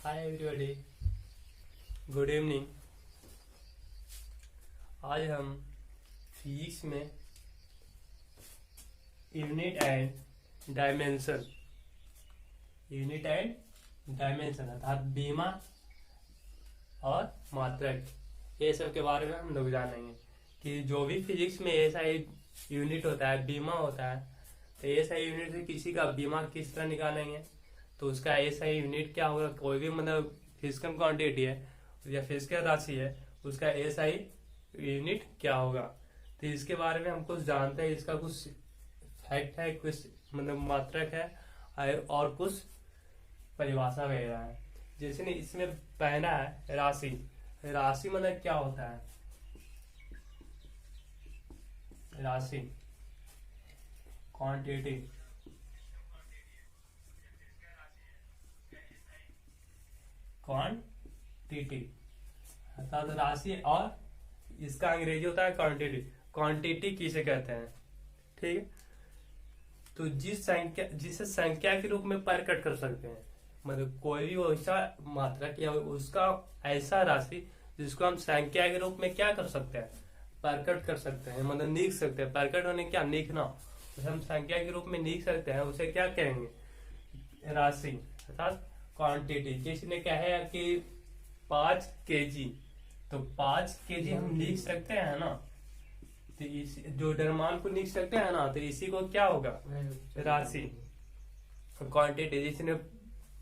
Hi everybody, good evening. आज हम physics में यूनिट एंड डायमेंशन अर्थात बीमा और मात्रक, ये सब के बारे में हम लोग जानेंगे कि जो भी फिजिक्स में ऐसा यूनिट होता है, बीमा होता है, तो ऐसा यूनिट से किसी का बीमा किस तरह निकालेंगे, तो उसका ऐसा यूनिट क्या होगा। कोई भी मतलब फिजिकल क्वांटिटी है या फिजिकल राशि है, उसका ऐसा यूनिट क्या होगा। तो इसके बारे में हम कुछ जानते हैं, इसका कुछ फैक्ट है, कुछ मतलब मात्रक है और कुछ परिभाषा वगैरह है। जैसे नहीं, इसमें पहला है राशि। राशि मतलब क्या होता है। राशि क्वांटिटी, क्वांटिटी अर्थात राशि, और इसका अंग्रेजी होता है क्वांटिटी। क्वांटिटी किसे कहते हैं, ठीक है। तो जिसे संख्या के रूप में प्रकट कर सकते हैं, मतलब कोई भी ऐसा मात्रक या उसका ऐसा राशि जिसको हम संख्या के रूप में क्या कर सकते हैं, प्रकट कर सकते हैं, मतलब लिख सकते हैं। प्रकट होने क्या, लिखना, उसे हम संख्या के रूप में लिख सकते हैं, उसे क्या कहेंगे, राशि अर्थात क्वांटिटी। किसी ने कहा है कि 5 केजी, तो 5 केजी हम लिख सकते हैं ना, तो इस जो द्रव्यमान को लिख सकते हैं ना, तो इसी को क्या होगा, राशि क्वांटिटी। जिसने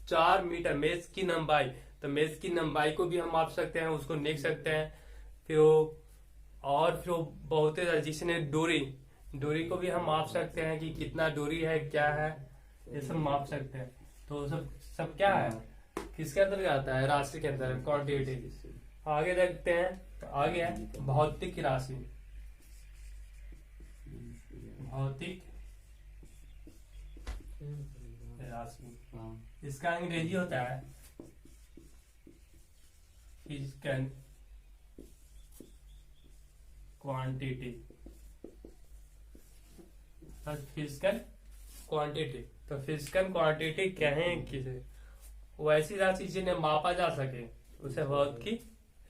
4 मीटर मेज की लंबाई, तो मेज की लंबाई को भी हम माप सकते हैं, उसको लिख सकते हैं। फिर बहुत जिसने दूरी को भी हम माप सकते हैं कि कितना दूरी है, क्या है, ये सब माप सकते हैं। तो सब क्या है, किसके अंदर आता है, राशि के अंदर, क्वांटिटी। आगे देखते हैं, तो आगे है भौतिक राशि। भौतिक राशि, इसका अंग्रेजी होता है फिजिकल क्वांटिटी। फिजिकल क्वांटिटी, तो फिजिकल क्वांटिटी कहें किसे, वैसी राशि जिन्हें मापा जा सके उसे भौतिक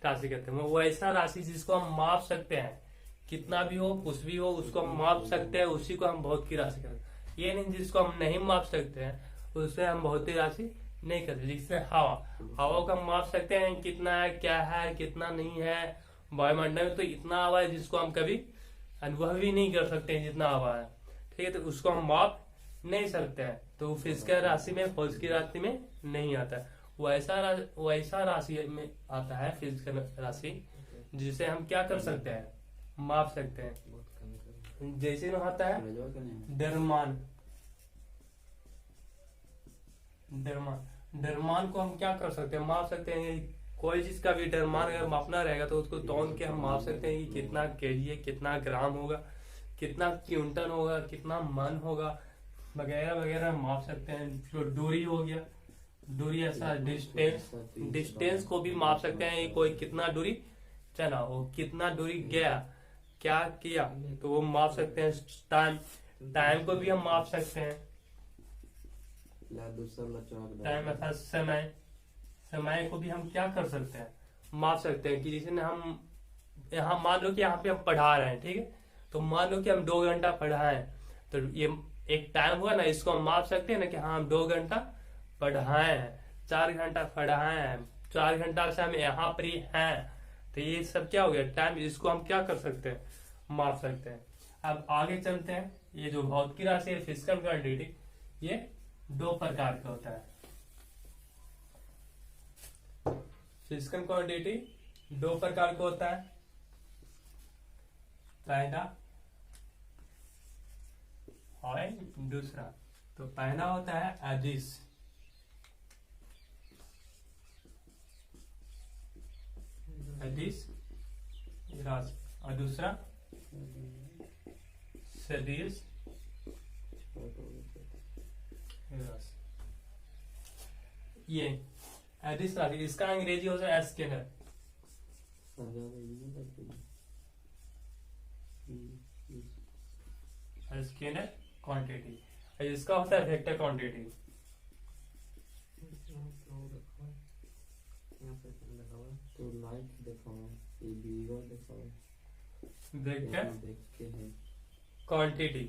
राशि कहते हैं। वो ऐसा राशि जिसको हम माप सकते हैं, कितना भी हो, कुछ भी हो, उसको हम माप सकते हैं, उसी को हम भौतिक राशि कहते हैं। ये नहीं जिसको हम नहीं माप सकते हैं, उससे हम भौतिक राशि नहीं करते। जिससे हवा को हम माप सकते हैं, कितना है, क्या है, कितना नहीं है। वायुमंडल में तो इतना हवा है जिसको हम कभी अनुभव भी नहीं कर सकते हैं, जितना हवा है, ठीक है। तो उसको हम माप नहीं सकते हैं, तो फिजिकल राशि में, भौतिक राशि में नहीं आता है। वैसा राशि में आता है फिजिकल राशि, जिसे हम क्या कर सकते हैं, माप सकते हैं। जैसे में आता है द्रव्यमान। द्रव्यमान को हम क्या कर सकते हैं, माप सकते हैं। कोई चीज का भी द्रव्यमान अगर मापना रहेगा तो उसको तौल के हम माप सकते हैं कि कितना केजी है, कितना ग्राम होगा, कितना क्विंटल होगा, कितना मन होगा, वगैरह वगैरह माप सकते हैं। जो दूरी हो गया, दूरी ऐसा डिस्टेंस को भी माप सकते हैं। कोई कितना दूरी चला, वो कितना दूरी गया, क्या किया, तो वो माप सकते हैं। टाइम को भी हम माप सकते हैं। टाइम अर्थात समय को भी हम क्या कर सकते हैं, माप सकते हैं। कि जिसने हम यहाँ मान लो कि यहाँ पे हम पढ़ा रहे हैं, ठीक है, तो मान लो कि हम 2 घंटा पढ़ाएं, तो ये एक टाइम हुआ ना, इसको हम माप सकते हैं ना कि हाँ हम 2 घंटा पढ़ाए हैं, 4 घंटा पढ़ाए हैं, 4 घंटा से हम यहाँ पर ही हैं। तो ये सब क्या हो गया, टाइम। इसको हम क्या कर सकते हैं, माप सकते हैं। अब आगे चलते हैं। ये जो भौतिक राशि है, फिजिकल क्वांटिटी, ये 2 प्रकार का होता है। फिजिकल क्वांटिटी 2 प्रकार का होता है। पहला और दूसरा। तो पहला होता है अदिश, राशि, और दूसरा सदिश राशि। ये अदिश राशि, इसका अंग्रेजी होता है स्केलर। Scalar quantity. इसका होता है वेक्टर क्वांटिटी। तो लाइट दिखाओ, ये बीवर दिखाओ, वेक्टर देख के है क्वांटिटी।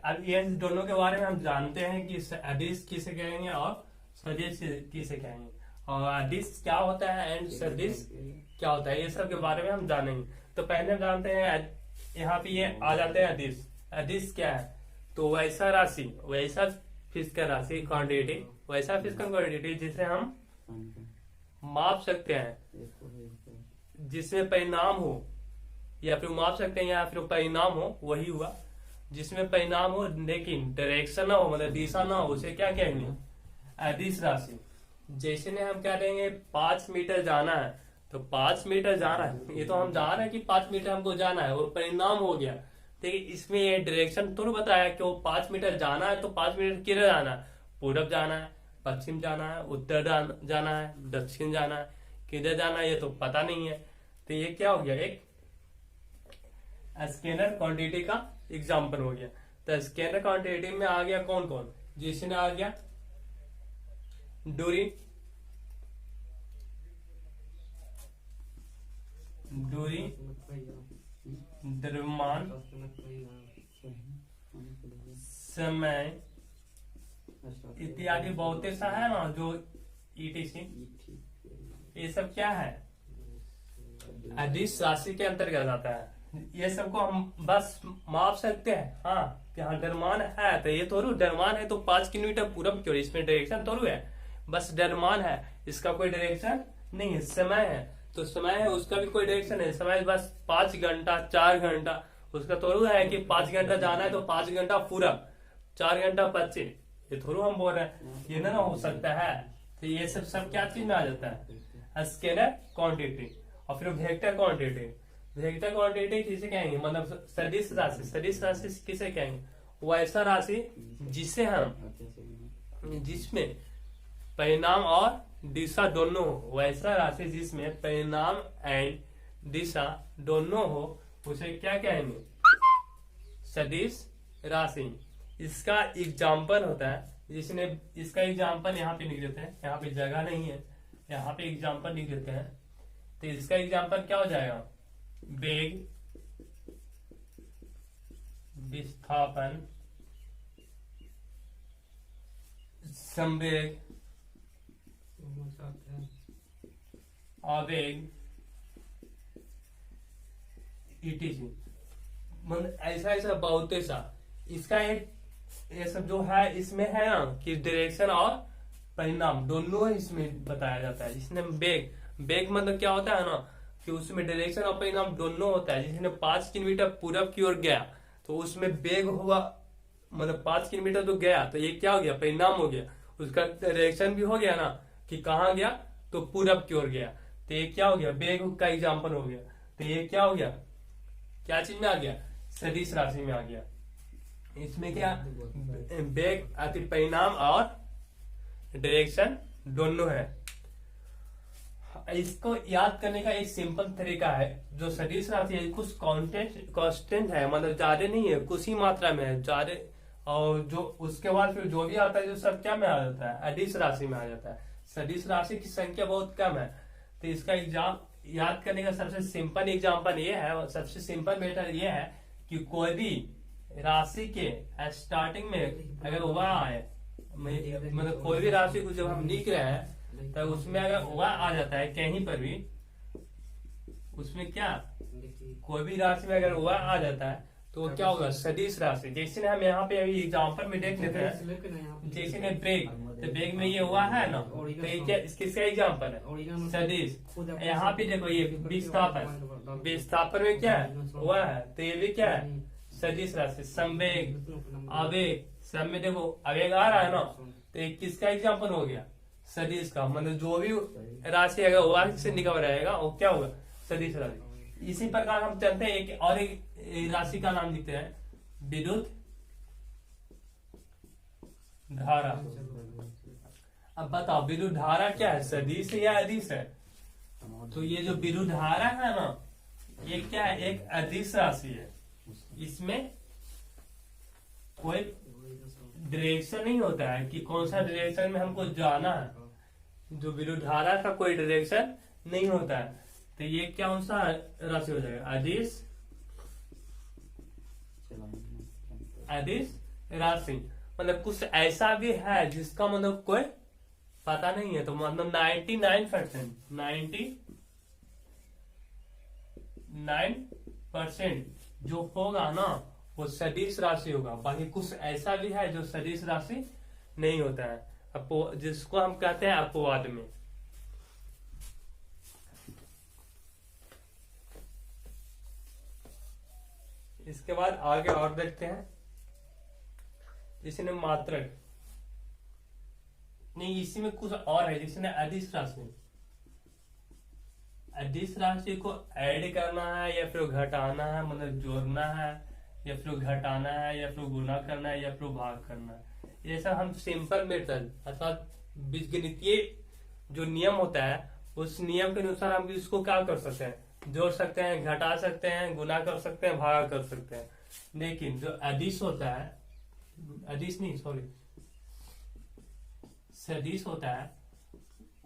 अब ये दोनों के बारे में हम जानते हैं कि अदिश किसे कहेंगे और सदिश किसे कहेंगे, और अदिश क्या होता है एंड सदिश क्या होता है, ये सब के बारे में हम जानेंगे। तो पहले हम जानते हैं यहाँ पे ये आ जाते हैं अदिश। अदिश क्या है, तो वैसा राशि, वैसा फिजिकल राशि क्वांटिटी, वैसा फिजिकल क्वांटिटी जिसे हम माप सकते हैं, जिसमें परिणाम हो, या फिर माप सकते हैं या फिर परिणाम हो, वही हुआ। जिसमें परिणाम हो लेकिन डायरेक्शन ना हो, मतलब दिशा ना हो, उसे क्या कहेंगे, अदिश राशि। जैसे ने हम क्या कहेंगे 5 मीटर जाना है, तो 5 मीटर जाना है, ये तो हम जा रहे हैं कि 5 मीटर हमको जाना है, और परिणाम हो गया। देखिए इसमें ये डायरेक्शन तो बताया कि वो 5 मीटर जाना है, तो 5 मीटर किधर जाना है, पूरब जाना है, पश्चिम जाना है, उत्तर जाना है, दक्षिण जाना है, किधर जाना है ये तो पता नहीं है। तो ये क्या हो गया, एक स्केलर क्वांटिटी का एग्जाम्पल हो गया। तो स्केलर क्वांटिटी में आ गया कौन कौन, जिसने आ गया दूरी, द्रव्यमान, समय इत्यादि बहुत सा है ना जो ईटीसी, ये सब क्या है, अदिश राशि के अंतर्गत आता है। ये सबको हम बस माप सकते हैं, हाँ कि हाँ द्रव्यमान है, तो ये थोड़ू द्रव्यमान है तो 5 किलोमीटर पूरब क्यों, इसमें डायरेक्शन थोड़ू है, बस द्रव्यमान है, इसका कोई डायरेक्शन नहीं है। समय है तो समय है, उसका भी कोई डायरेक्शन है, समय बस 5 घंटा 4 घंटा, उसका थोड़ू है कि 5 घंटा जाना है तो 5 घंटा पूरब, 4 घंटा पश्चिम, ये थोड़ू हम बोल रहे हैं, ये ना हो सकता है। तो ये सब क्या चीज में आ जाता है, स्केलर क्वांटिटी। और फिर वेक्टर क्वांटिटी, वेक्टर क्वांटिटी किसे कहेंगे, मतलब सदिश राशि। सदिश राशि किसे कहेंगे, वैसा राशि जिसे हम, जिसमें परिणाम और दिशा दोनों हो, वैसा राशि जिसमें परिणाम एंड दिशा दोनों हो, उसे क्या कहेंगे, सदिश राशि। इसका एग्जाम्पल होता है, जिसने इसका एग्जाम्पल यहाँ पे लिख देते हैं, यहाँ पे जगह नहीं है, यहाँ पे एग्जाम्पल लिख देते हैं। तो इसका एग्जाम्पल क्या हो जाएगा, वेग, विस्थापन, संवेग, आवेग, ईटीसी, मतलब ऐसा बहुत सा। इसका एक ये सब जो है इसमें है ना कि डायरेक्शन और परिणाम दोनों इसमें बताया जाता है। जिसने वेग, वेग मतलब क्या होता है ना कि उसमें डायरेक्शन और परिणाम दोनों होता है। जिसने 5 किलोमीटर पूरब की ओर गया तो उसमें वेग हुआ, मतलब 5 किलोमीटर तो गया, तो ये क्या हो गया, परिणाम हो गया। उसका डायरेक्शन भी हो गया ना कि कहाँ गया, तो पूरब की ओर गया, तो ये क्या हो गया, वेग का एग्जाम्पल हो गया। तो ये क्या हो गया, क्या चीज में आ गया, सदिश राशि में आ गया। इसमें क्या वेग अति परिणाम और डायरेक्शन दोनों है। इसको याद करने का एक सिंपल तरीका है, जो सदिश राशि है कुछ कांस्टेंट है, मतलब ज्यादा नहीं है, कुछ ही मात्रा में है ज्यादा, और जो उसके बाद फिर जो भी आता है जो सब क्या में आ जाता है, अदिश राशि में आ जाता है। सदिश राशि की संख्या बहुत कम है, तो इसका एग्जाम याद करने का सबसे सिंपल एग्जाम्पल ये है, सबसे सिंपल मेथड ये है कि कोई भी राशि के स्टार्टिंग में अगर वह आए, मतलब कोई भी राशि को जब हम लिख रहे हैं तो उसमें अगर वह आ जाता है कहीं पर भी, उसमें क्या कोई भी राशि में अगर वह आ जाता है तो क्या होगा, सदिश राशि। जैसे हम यहाँ पे अभी एग्जाम्पल में देख लेते हैं, जैसे ने ब्रेक, तो ब्रेक में ये हुआ है ना, तो ये क्या किसका एग्जाम्पल है, सदिश। यहाँ पे देखो ये विस्थापन, विस्थापन में क्या है, हुआ है, तो ये भी क्या है, सदिश राशि। संवेग, आवेग, सब में देखो आवेग आ रहा है ना, तो ये किसका एग्जाम्पल हो गया, सदिश का। मतलब जो भी राशि अगर वाह से निकल रहेगा वो क्या होगा, सदिश राशि। इसी प्रकार हम चलते हैं एक और एक राशि का नाम लिखते हैं, विद्युत धारा। अब बताओ विद्युत धारा क्या है, सदिश या अदिश है, तो ये जो विद्युत धारा है ना, ये क्या है, एक अदिश राशि है। इसमें कोई डायरेक्शन नहीं होता है कि कौन सा डायरेक्शन में हमको जाना है, जो विद्युतधारा का कोई डायरेक्शन नहीं होता है। तो ये क्या कौन सा राशि हो जाएगा? अदिश अदिश राशि। मतलब कुछ ऐसा भी है जिसका मतलब कोई पता नहीं है, तो मतलब 99% जो होगा ना वो सदिश राशि होगा। बाकी कुछ ऐसा भी है जो सदिश राशि नहीं होता है, जिसको हम कहते हैं अपवाद में। इसके बाद आगे और देखते हैं। इसने मात्रक नहीं, इसी में कुछ और है। जिसने अदिश राशि को ऐड करना है या फिर घटाना है, मतलब जोड़ना है या फिर घटाना है या फिर गुना करना है या फिर भाग करना है, ये सब हम सिंपल मेथड अर्थात बीजगणितीय जो नियम होता है उस नियम के अनुसार हम इसको क्या कर सकते हैं? जोड़ सकते हैं, घटा सकते हैं, गुना कर सकते हैं, भागा कर सकते हैं। लेकिन जो अदिश होता है, अदिश नहीं सॉरी सदिश होता है,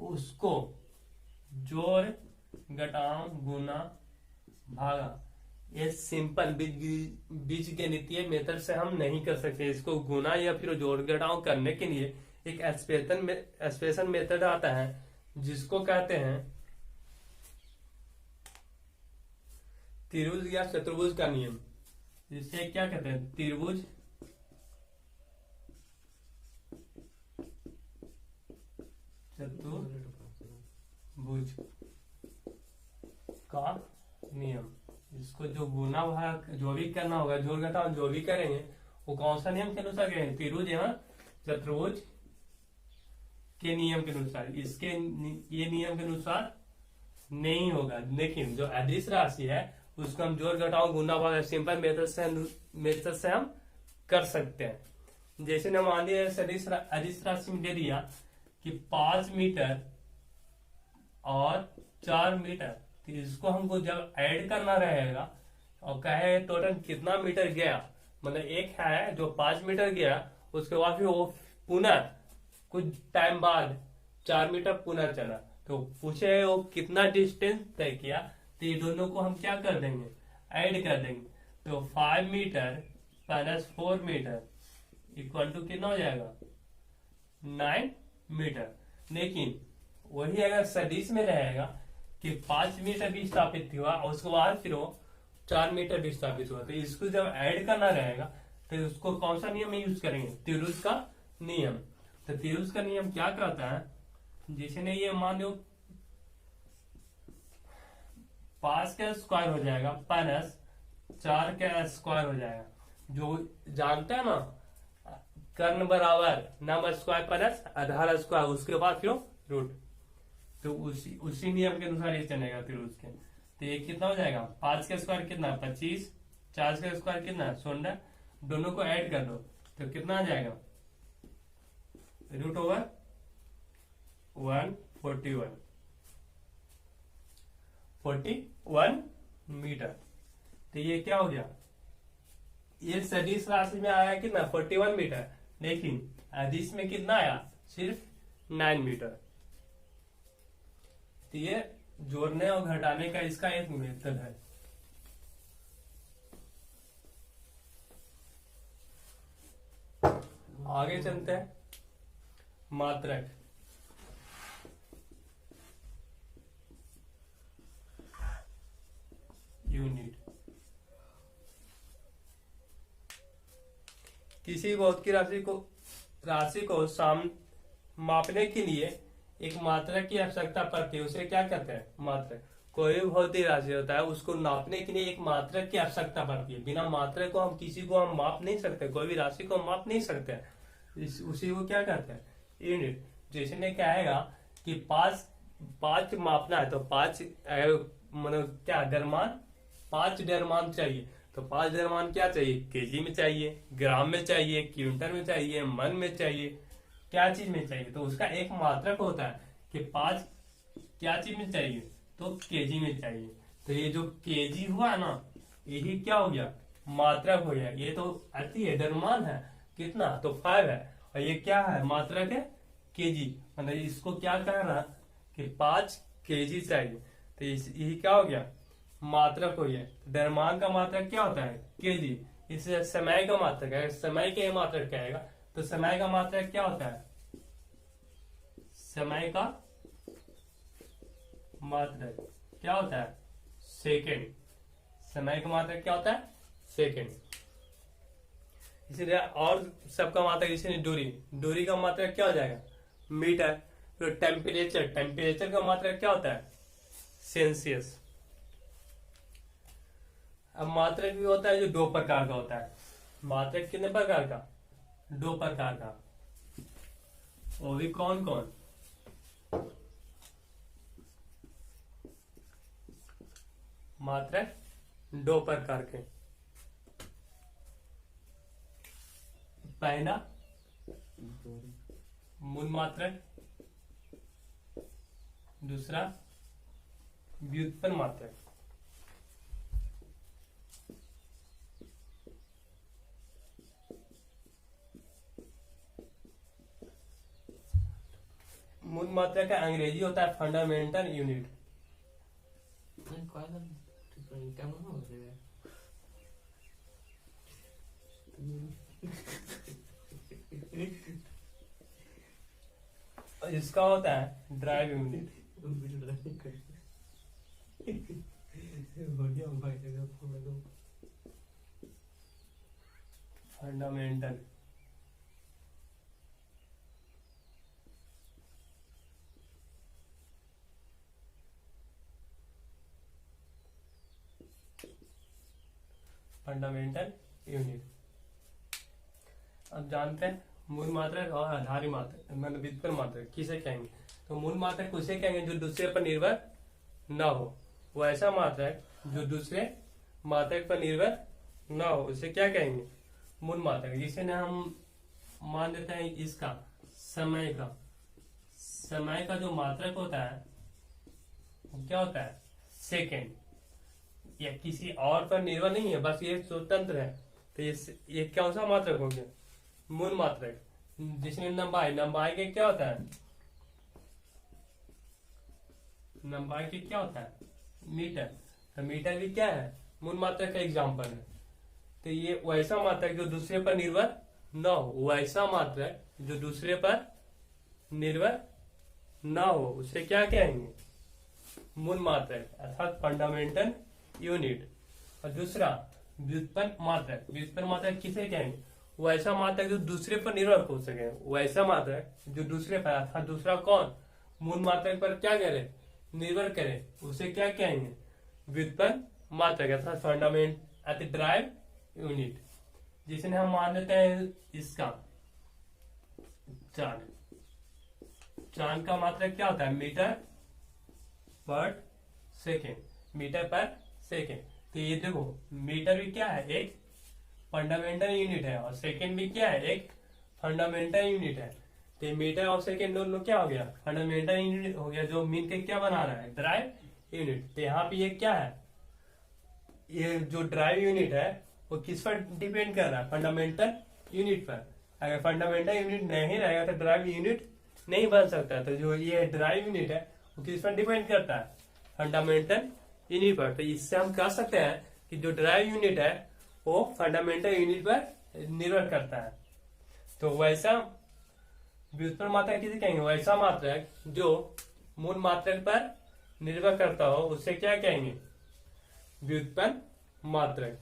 उसको जोड़ घटाओ गुना भागा ये सिंपल बीजगणितीय मेथड से हम नहीं कर सकते। इसको गुना या फिर जोड़ घटाओ करने के लिए एक एक्सप्रेशन मेथड आता है जिसको कहते हैं त्रिभुज या चतुर्भुज का नियम। जिसे क्या कहते हैं? त्रिभुज चतुर्भुज का नियम। इसको जो गुना भाग जो भी करना होगा, जोड़ घटाओ जो भी करेंगे वो कौन सा नियम के अनुसार करेंगे? त्रिभुज एवं चतुर्भुज के नियम के अनुसार। इसके ये नियम के अनुसार नहीं होगा। लेकिन जो अदिश राशि है उसको हम जोड़ घटाओ गुना भाग सिंपल मेथड से हम कर सकते हैं। जैसे न मान लिया अदिश राशि में दे दिया कि 5 मीटर और 4 मीटर, तो इसको हमको जब ऐड करना रहेगा और कहे टोटल कितना मीटर गया, मतलब एक है जो 5 मीटर गया, उसके बाद फिर वो पुनः कुछ टाइम बाद 4 मीटर पुनः चला, तो पूछे वो कितना डिस्टेंस तय किया, तो ये दोनों को हम क्या कर देंगे? ऐड कर देंगे। तो 5 meter plus 4 meter equal to कितना हो जाएगा? 9 मीटर। लेकिन वही अगर सदिश में रहेगा कि 5 मीटर भी स्थापित हुआ और उसके बाद फिर वो 4 मीटर भी स्थापित हुआ, तो इसको जब ऐड करना रहेगा तो उसको कौन सा नियम यूज करेंगे? त्रिभुज का नियम। तो त्रिभुज का नियम क्या कहता है? जिसने ये मान लो 5 का स्क्वायर हो जाएगा प्लस 4 का स्क्वायर हो जाएगा। जो जानते हैं ना, कर्ण बराबर नम स्क्वायर प्लस आधार स्क्वायर, उसके बाद फिर रूट, तो उसी नियम के अनुसार ये चलेगा त्रिभुज के। तो ये कितना हो जाएगा? 5 का स्क्वायर कितना? 25, 4 का स्क्वायर कितना? 16, दोनों को ऐड कर दो तो कितना आ जाएगा? √141 41 मीटर। तो ये क्या हो गया? ये सदिश राशि में आया कितना? 41 मीटर। लेकिन अदिश में कितना आया? सिर्फ 9 मीटर। तो ये जोड़ने और घटाने का इसका एक मेथड है। आगे चलते हैं। मात्रक। यूनिट। किसी भौतिक राशि को मापने के लिए एक मात्रक की आवश्यकता पड़ती है, उसे क्या कहते हैं? मात्रक। कोई भी भौतिक राशि होता है उसको नापने के लिए एक मात्रक की आवश्यकता पड़ती है। बिना मात्रक को हम किसी को हम माप नहीं सकते, कोई भी राशि को माप नहीं सकते। उसी को क्या कहते हैं? यूनिट। जैसे ने कहेगा कि 5 मापना है तो 5 मतलब क्या द्रव्यमान? 5 द्रव्यमान चाहिए, तो 5 द्रव्यमान क्या चाहिए? केजी में चाहिए, ग्राम में चाहिए, क्विंटल में चाहिए, मन में चाहिए, क्या चीज में चाहिए? तो उसका एक मात्रक होता है कि 5 क्या चीज में चाहिए? तो केजी में चाहिए। तो ये जो केजी हुआ ना, यही क्या हो गया? मात्रक हो गया। ये तो अति है, द्रव्यमान है कितना? तो 5 है, और ये क्या है? मात्रक है केजी, मतलब इसको क्या कहना कि 5 केजी चाहिए, तो यही क्या हो गया, मात्रक हो गया। द्रव्यमान का मात्रक क्या होता है, केजी। इससे समय का मात्रक है, समय के मात्रक क्या आएगा, तो समय का मात्रक क्या होता है, समय का मात्रक क्या होता है, सेकेंड। समय का मात्रक क्या होता है, सेकेंड। इसीलिए और सबका मात्रक, इसीलिए दूरी, दूरी का मात्रक क्या हो जाएगा, मीटर। फिर टेम्परेचर, टेम्परेचर का मात्रक क्या होता है, सेल्सियस। अब मात्रक भी होता है जो 2 प्रकार का होता है। मात्रक कितने प्रकार का, 2 प्रकार का। वो भी कौन कौन, मात्रक 2 प्रकार के। पहला मूल मात्रक, दूसरा व्युत्पन्न मात्रक। मूल मात्रक का अंग्रेजी होता है फंडामेंटल यूनिट। কেমন হবে और इसका होता है drive unit. Fundamental, fundamental unit. अब जानते हैं मूल मात्रक और आधारी मात्रक, मतलब व्युत्पन्न मात्रक किसे कहेंगे। तो मूल मात्रक उसे कहेंगे जो दूसरे पर निर्भर न हो। वो ऐसा मात्रक जो दूसरे मात्रक पर निर्भर न हो, उसे क्या कहेंगे, मूल मात्रक। जिसे ना हम मान देते हैं इसका समय का, समय का जो मात्रक होता है वो क्या होता है, सेकेंड। या किसी और पर निर्भर नहीं है, बस ये स्वतंत्र है, तो ये कौन सा मात्रक हो गया, मूल मात्रक। जिसमें लंबाई, लंबाई के क्या होता है, लंबाई के क्या होता है, मीटर। तो मीटर भी क्या है, मूल मात्रक का एग्जाम्पल है। तो ये वैसा मात्रक जो दूसरे पर निर्भर न हो, वैसा मात्रक जो दूसरे पर निर्भर न हो, उसे क्या कहेंगे, मूल मात्रक अर्थात फंडामेंटल यूनिट। और दूसरा व्युत्पन्न मात्रक, व्युत्पन्न मात्रक किसे कहेंगे, वैसा मात्रक जो दूसरे पर निर्भर हो सके, वैसा मात्रक जो दूसरे पर अर्थात दूसरा कौन, मूल मात्रक पर क्या करे, निर्भर करे, उसे क्या कहेंगे, व्युत्पन्न मात्रक अर्थात फंडामेंट अति ड्राइव यूनिट। जिसे हम मान लेते हैं इसका चांद। चांद का मात्रक क्या होता है, मीटर पर सेकेंड, मीटर पर सेकेंड। तो ये देखो मीटर भी क्या है, एक फंडामेंटल यूनिट है, और सेकेंड भी क्या है, एक फंडामेंटल यूनिट है। तो मीटर और सेकेंड दोनों क्या हो गया, फंडामेंटल यूनिट हो गया, जो मिल के क्या बना रहा है, ड्राइव यूनिट। तो यहाँ पे ये क्या है, ये जो ड्राइव यूनिट है वो किस पर डिपेंड कर रहा है, फंडामेंटल यूनिट पर। अगर फंडामेंटल यूनिट नहीं रहेगा तो ड्राइव यूनिट नहीं बन सकता। तो जो ये ड्राइव यूनिट है वो किस पर डिपेंड करता है, फंडामेंटल यूनिट पर। तो इससे हम कह सकते हैं कि जो ड्राइव यूनिट है वो फंडामेंटल यूनिट पर निर्भर करता है। तो वैसा व्युत्पन्न मात्रक किसे कहेंगे, वैसा मात्रक जो मूल मात्रक पर निर्भर करता हो, उसे क्या कहेंगे, व्युत्पन्न मात्रक।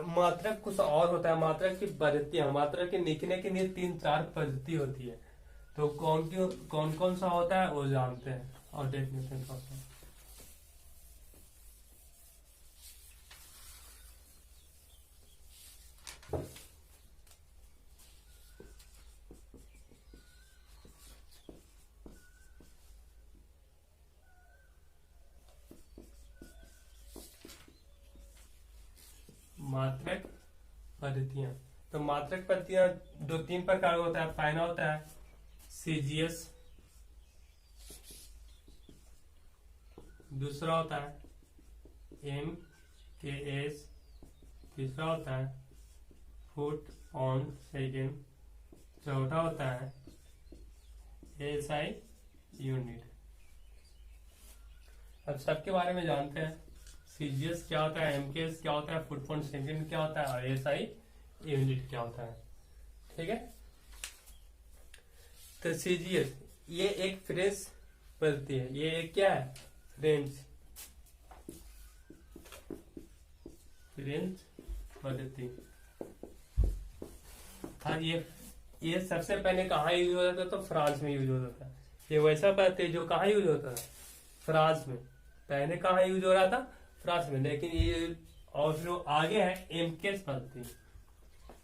मात्रक कुछ और होता है, मात्रक की पद्धतियां, मात्रक के लिखने के लिए 3-4 पद्धति होती है। तो कौन कौन सा होता है वो जानते हैं और देख लेते हैं थोड़ा सा। मात्रक पद्धतियां, तो मात्रक पद्धतियां 2-3 प्रकार का होता है। पहला होता है सीजीएस, दूसरा होता है एमकेएस, तीसरा होता है फुट ऑन सेकेंड, चौथा होता है एसआई यूनिट। अब सबके बारे में जानते हैं, सीजीएस क्या होता है, एमकेएस क्या होता है, फुट पर सेकंड क्या होता है और एसआई यूनिट क्या होता है। ठीक है, तो सीजीएस ये एक फ्रेंच पद्धति है, ये एक क्या है, फ्रेंच पद्धति। हाँ, ये सबसे पहले कहाँ यूज होता था, तो फ्रांस में यूज होता था। ये वैसा पद्धति जो कहाँ यूज होता था, फ्रांस में। पहले कहाँ यूज हो रहा था, फ्रांस में। लेकिन ये और जो आगे है एमकेएस पद्धति,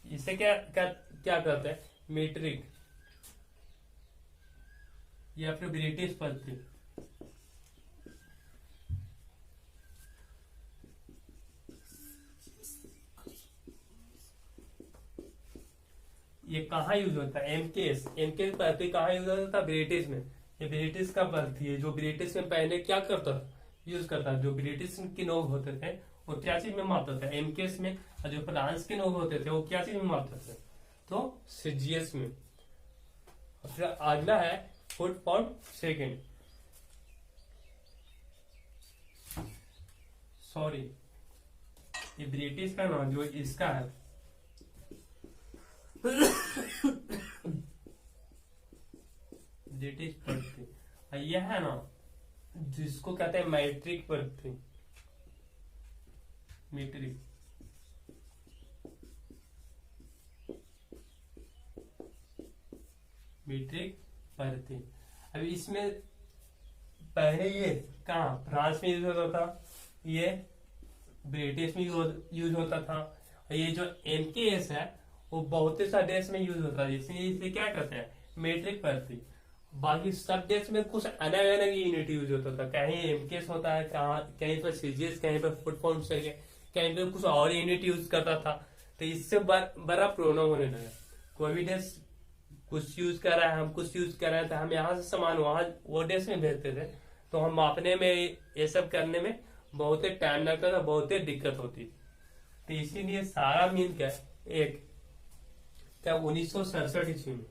इसे क्या कहते हैं, मीट्रिक या फिर ब्रिटिश पद्धति। ये कहाँ यूज होता है, एमकेएस पद्धति कहाँ यूज होता था, ब्रिटिश में। ये ब्रिटिश का पद्धति है, जो ब्रिटिश में पहले क्या करता था, यूज करता। जो ब्रिटिश के लोग होते थे वो क्या चीज में मापते थे, एमकेएस में। और जो फ्रांस के लोग होते थे वो क्या चीज में मापते थे, तो सीजीएस में। फिर अगला है फुट पर सेकेंड। सॉरी, ये ब्रिटिश का ना, जो इसका है ब्रिटिश पद्धति, यह है ना जिसको कहते हैं मैट्रिक पद्धति। मीट्रिक पद्धति। अब इसमें पहले ये कहाँ, फ्रांस में यूज होता था, ये ब्रिटिश में यूज होता था। और ये जो एमकेएस है वो बहुत से देश में यूज होता है, इसलिए इसे क्या कहते हैं, मीट्रिक पद्धति। बाकी सब देश में कुछ अलग अलग यूनिट यूज होता था, कहीं एमकेएस होता है, कहीं पर सीजीएस, कहीं पर फुट पर सेकेंड, कहीं पर कुछ और यूनिट यूज करता था। तो इससे बड़ा प्रॉब्लम होने लगा। कोई भी देश कुछ यूज कर रहा है, हम कुछ यूज कर रहे हैं, तो हम यहाँ से सामान वहां वो देश में भेजते थे, तो हम मापने में, ये सब करने में बहुत ही टाइम लगता था, बहुत ही दिक्कत होती। तो इसीलिए सारा मिल के एक क्या 1967 ईस्वी में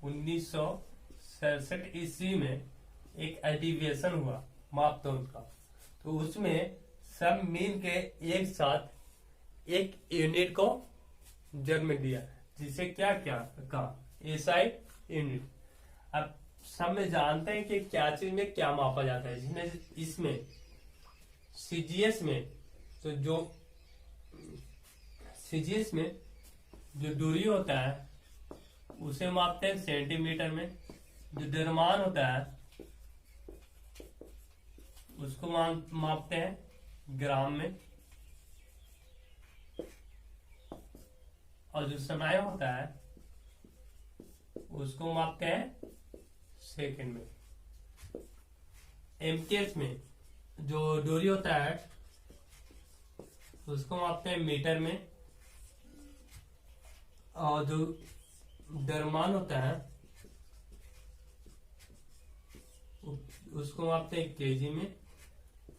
1967 ईस्वी में एक अधिवेशन हुआ मापतौल का। तो उसमें सब मिल के एक साथ एक यूनिट को जन्म दिया, जिसे क्या क्या कहा, एसआई यूनिट। अब सब में जानते हैं कि क्या चीज में क्या मापा जाता है। इसमें सीजीएस में तो जो सीजीएस में जो दूरी होता है उसे मापते हैं सेंटीमीटर में। जो द्रव्यमान होता है उसको मापते हैं ग्राम में। और जो समय होता है उसको मापते हैं सेकंड में। एमकेएस में जो दूरी होता है उसको मापते हैं मीटर में। और जो द्रव्यमान होता है उसको मापते हैं केजी में।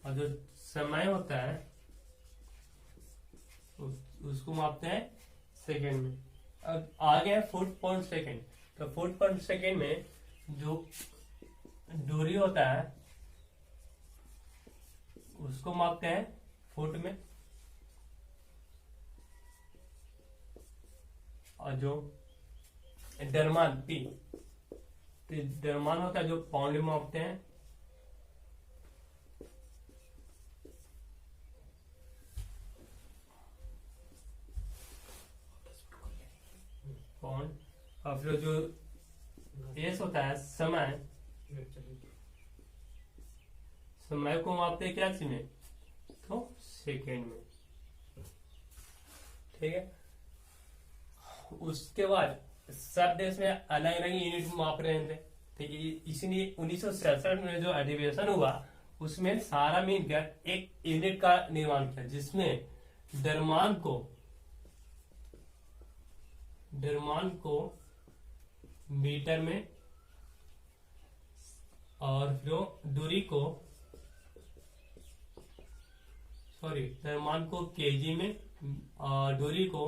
और जो समय होता है उसको मापते हैं सेकंड में। अब आगे है फुट पर सेकंड। तो फुट पर सेकंड में जो दूरी होता है उसको मापते हैं फुट में। और जो द्रव्यमान पी, द्रव्यमान होता है जो पाउंड में मापते हैं। पाउंड। और फिर जो एस होता है समय, समय को मापते हैं क्या चीज में, तो सेकेंड में। ठीक है, उसके बाद सब देश में अलग अलग यूनिट माप रहे थे। तो इसलिए 1967 में जो अधिवेशन हुआ उसमें सारा मिलकर एक यूनिट का निर्माण किया, जिसमें द्रव्यमान को मीटर में और जो दूरी को द्रव्यमान को केजी में और दूरी को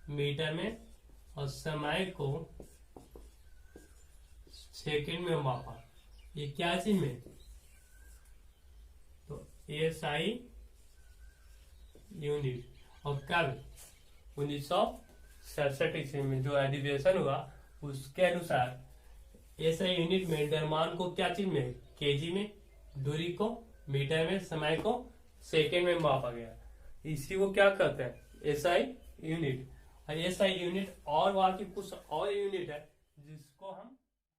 मीटर में और समय को सेकंड में मापा। ये क्या चीज में? तो SI यूनिट। और कब? 1967 ईस्वी में जो अधिवेशन हुआ उसके अनुसार SI यूनिट में द्रव्यमान को क्या चीज में? केजी में, दूरी को मीटर में, समय को सेकंड में मापा गया। इसी को क्या कहते हैं? SI unit. और SI यूनिट और वहां की कुछ और यूनिट है जिसको हम